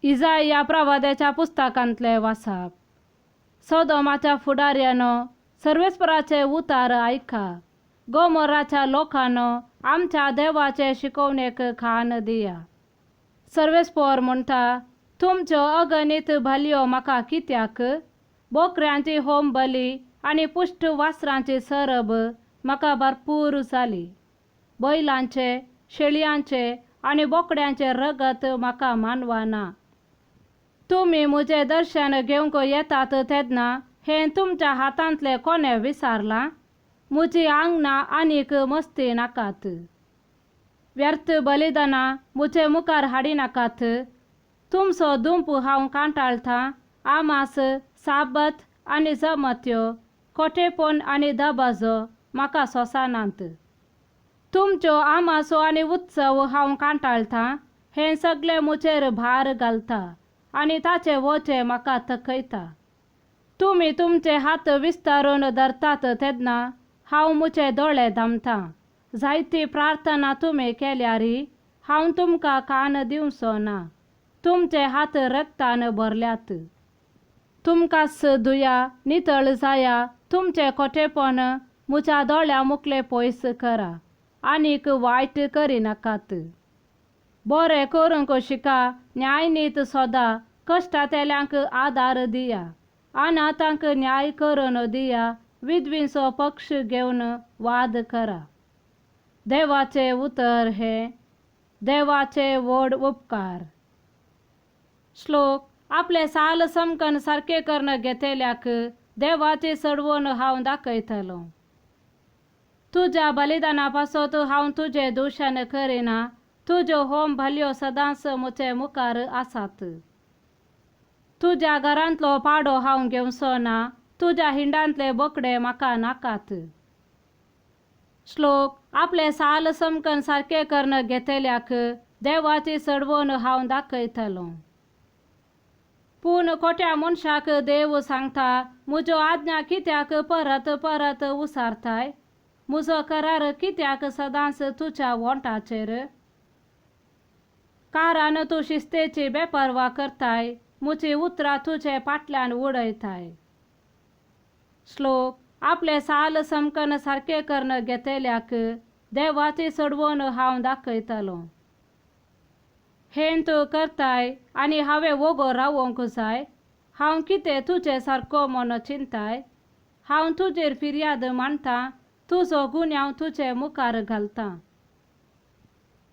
इजाया प्रवाद्याच्या पुस्तकांतले वाचप. सोदोमाच्या फुडाऱ्यानं सर्वेस्पराचे उतार ऐका. गोमोराच्या लोकांनो, आमच्या देवाचे शिकवणेक खान दिया. सर्वेस्पर म्हणटा, तुमच्यो अगणित भालयो म्हाका कित्याक? बोकड्यांची होम बली आणि पुष्ट वासरांची सरब म्हाका भरपूर जाली. बैलांचे, शेळयांचे आणि बोकड्यांचे रगत म्हाका मानवाना. तुम्ही मुझे दर्शन घेवंक येतात तेन्ना हे तुमच्या हातांतले कोणे विचारला? मुजी आंगणा आनीक मस्ती नाकात. व्यर्थ बलिदाना मुझे मुखार हाडी नाकात. तुमचो दुंप हांव कांटाळटा. आमास, साबत आनी जमत्यो, खोटेपण आनी दबाजो म्हाका सोसानात. तुमच्यो आमासो आनी उत्सव हांव कांटाळटा. हे सगळे मुजेर भार घालता आनी ताचे वोचे म्हाका थकयता. तुम्ही तुमचे हात विस्तारून धरतात तेन्ना हांव मुझे दोळे धामता. जायती प्रार्थना तुम्ही केल्यारी हांव तुमकां कान दिवचो ना. तुमचे हात रक्तान भरल्यात. तुमकांच दुया, नितळ जाया. तुमचे खोटेपण मुझ्या दोळ्या मुखले पयस करा. आनीक वायट करी नाकात. बरें करूंक शिका. न्यायनीत सोदा. कश्टातेल्यांक आदार दिया. अनाथांक न्याय करून दिया. विधवींचो पक्ष घेवन वाद करा. देवाचे उतर हे. देवाचे व्हड उपकार. श्लोक. आपले साल समकन सारखे कर्ण घेतल्याक देवाची सडवण हांव दाखयतलो. तुझ्या बलिदानापासत हांव तुझे दूषण करिना. तुज्यो होम भालयो सदांच मुझे मुखार आसात. तुझ्या घरांतलो पाडो हांव घेवचो ना. तुझ्या हिंडांतले बोकडे म्हाका नाकात. श्लोक. आपले साल समकन सारखे कर्ण घेतल्याक देवाची सडवण हांव दाखयतलो. पूण खोट्या मनशाक देव सांगता, मुज्यो आज्ञा कित्याक परत परत उसारताय? मुजो करार कित्याक सदांच तुझ्या वोंटाचेर? कारण तू शिस्तेची बेपरवा करताय. मुजी उतरां तुझे फाटल्यान उडयताय. श्लोक. आपले साल समकन सारखे कर्ण घेतल्याक देवाची सडवण हांव दाखयतलो. हें तू करताय आनी हांवें वोगो रावोंक जाय? हांव कितें तुजे सारको म्हूण चिंताय? हांव तुजेर फिर्याद मांडटां. तुजो गुन्यांव तुजे मुखार घालतां.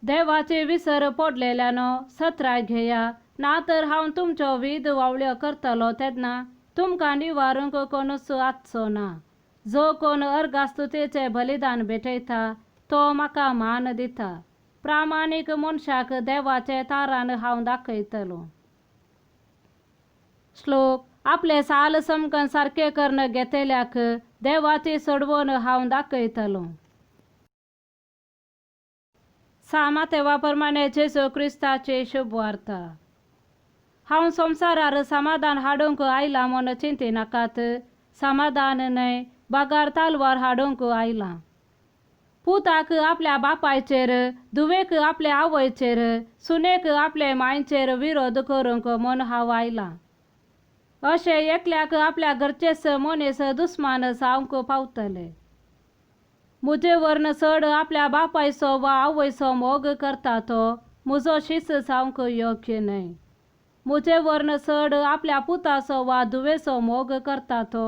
देवाचे विसर पडलेल्यानो सत्राय घेया. नातर हांव तुमच्यो वीद वावळ्यो करतलो तेन्ना तुमकां निवारूंक कोणूच आसचो ना. जो कोण अर्गास्तुतेचे बलिदान भेटयता तो म्हाका मान दिता. प्रामाणीक मनशाक देवाचे तारान हांव दाखयतलो. श्लोक. आपले साल समकन सारखे कर्ण घेतल्याक देवाची सडवण हांव दाखयतलो. सामातेवा प्रमाणे जेजू क्रिस्ताची शुभवार्ता. हांव संवसारार समाधान हाडूंक आयला म्हूण चिंती नाकात. समाधान न्हय, बागार तालवार हाडूंक आयला. पुताक आपल्या बापायचेर, धुवेक आपल्या आवयचेर, सुनेक आपले मायचेर विरोध करूंक म्हूण हांव आयला. अशें एकल्याक आपल्या घरचेच मनीस दुस्मान जावंक पावतले. मुजे वरन चड आपल्या बापायचो वा आवयचो मोग करता तो मुजो शिस जावंक योग्य न्हय. मुजे वरन चड आपल्या पुताचो वा धुवेचो मोग करता तो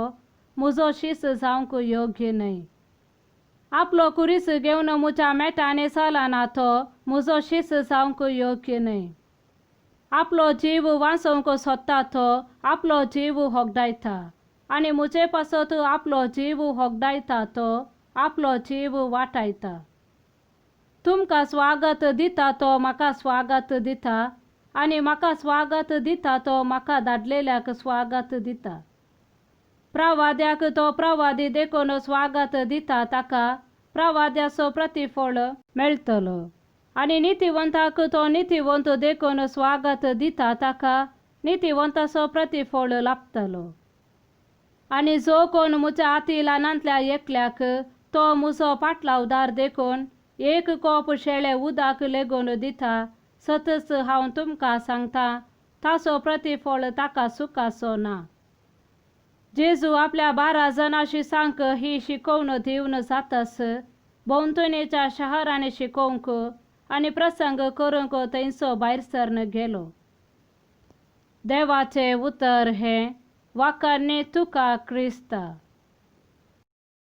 मुजो शिस जावंक योग्य न्हय. आपलो कुरीस घेवन मुज्या मेटांनी चलना तो मुजो शिस जावंक योग्य न्हय. आपलो जीव वाचोवंक सोदता तो आपलो जीव होगडायता. आनी मुजे पासत आपलो जीव होगडायता तो आपलो जीव वाटायता. तुमकां स्वागत दिता तो म्हाका स्वागत दिता. आनी म्हाका स्वागत दिता तो म्हाका धाडलेल्याक स्वागत दिता. प्रवाद्याक तो प्रवादी देखून स्वागत दिता ताका प्रवाद्याचो प्रतिफळ मेळटलो. आनी नितीवंताक तो नितीवंत देखून स्वागत दिता ताका नितीवंताचो प्रतिफळ लाभतलो. आनी जो कोण म्हज्या हातीलानांतल्या एकल्याक तो म्हजो पाटलावदार देखून एक कोप शेळे उदक लेगून दिता, सतच हांव तुमकां सांगतां, तासो प्रतिफळ ताका सुखासो ना. जेजू आपल्या 12 जणांशी सांग ही शिकवण दिवन जातास भोंवतणेच्या शहराने शिकोवंक आनी प्रसंग करूंक थंयसो भायर सरन गेलो. देवाचे उतर हे वाखाणणे तुका क्रिस्ता.